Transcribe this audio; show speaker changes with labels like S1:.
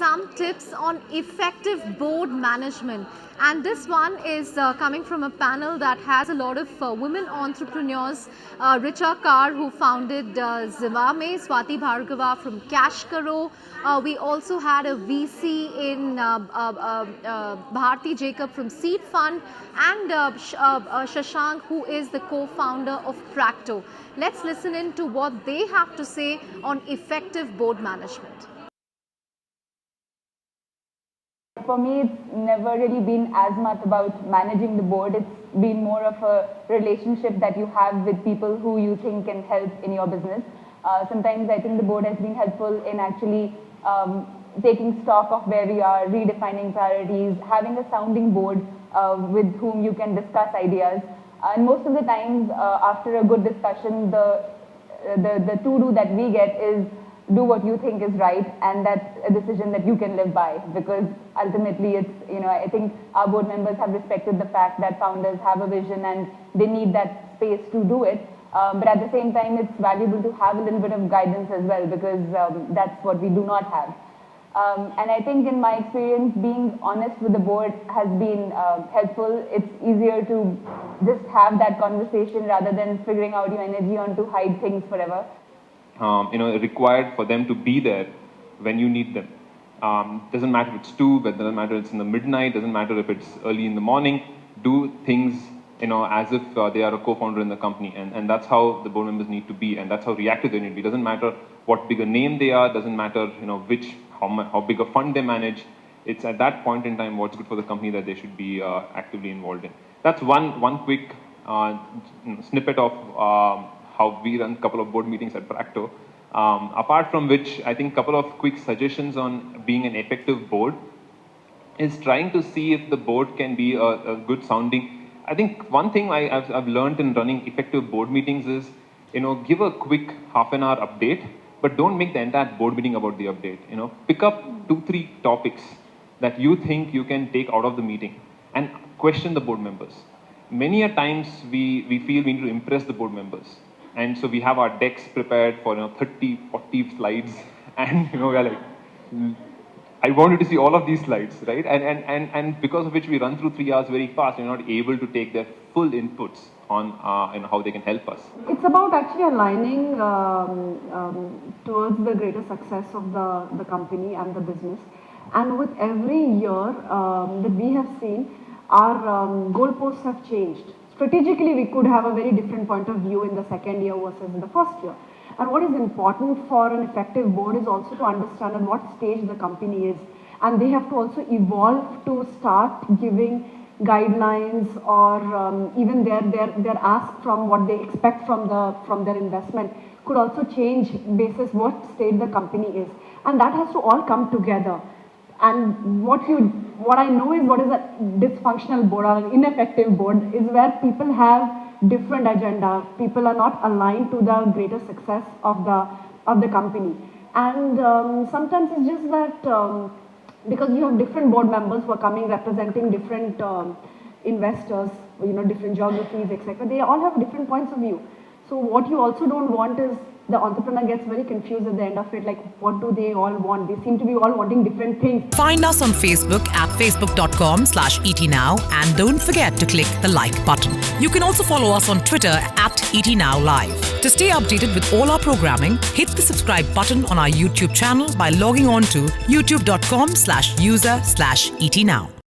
S1: some tips on effective board management. And this one is coming from a panel that has a lot of women entrepreneurs. Richa Kar, who founded Zivame, Swati Bhargava from Cash Karo. We also had a VC in Bharti Jacob from Seed Fund, and Shashank, who is the co-founder of Practo. Let's listen in to what they have to say on effective board management.
S2: For me, it's never really been as much about managing the board. It's been more of a relationship that you have with people who you think can help in your business. Sometimes I think the board has been helpful in actually taking stock of where we are, redefining priorities, having a sounding board with whom you can discuss ideas. And most of the times, after a good discussion, the to-do that we get is do what you think is right, and that's a decision that you can live by, because ultimately it's, I think our board members have respected the fact that founders have a vision and they need that space to do it. But at the same time, it's valuable to have a little bit of guidance as well, because that's what we do not have. And I think in my experience, being honest with the board has been helpful. It's easier to just have that conversation rather than figuring out your energy on to hide things forever.
S3: Required for them to be there when you need them. Doesn't matter if it's 2, but doesn't matter if it's in the midnight, doesn't matter if it's early in the morning. Do things, as if they are a co-founder in the company, and that's how the board members need to be, and that's how reactive they need to be. Doesn't matter what big a name they are, doesn't matter, how big a fund they manage. It's at that point in time what's good for the company that they should be actively involved in. That's one quick snippet of how we run a couple of board meetings at Practo. Apart from which, I think a couple of quick suggestions on being an effective board is trying to see if the board can be a good sounding. I think one thing I've learned in running effective board meetings is, give a quick half-an-hour update, but don't make the entire board meeting about the update. Pick up 2-3 topics that you think you can take out of the meeting and question the board members. Many a times we feel we need to impress the board members. And so we have our decks prepared for 30, 40 slides, and we're like, I wanted to see all of these slides, right? And because of which we run through 3 hours very fast, we're not able to take their full inputs on how they can help us.
S4: It's about actually aligning towards the greater success of the company and the business. And with every year that we have seen, our goalposts have changed. Strategically, we could have a very different point of view in the second year versus in the first year. And what is important for an effective board is also to understand at what stage the company is. And they have to also evolve to start giving guidelines or even their ask from what they expect from their investment could also change basis what state the company is. And that has to all come together. And what I know is what is a dysfunctional board or an ineffective board is where people have different agenda. People are not aligned to the greater success of the company. And sometimes it's just that because you have different board members who are coming representing different investors, different geographies, etc. They all have different points of view. So what you also don't want is the entrepreneur gets very confused at the end of it, like what do they all want? They seem to be all wanting different things.
S5: Find us on Facebook at facebook.com/etnow, and don't forget to click the like button. You can also follow us on Twitter at etnowlive. To stay updated with all our programming, hit the subscribe button on our YouTube channel by logging on to youtube.com/user/etnow.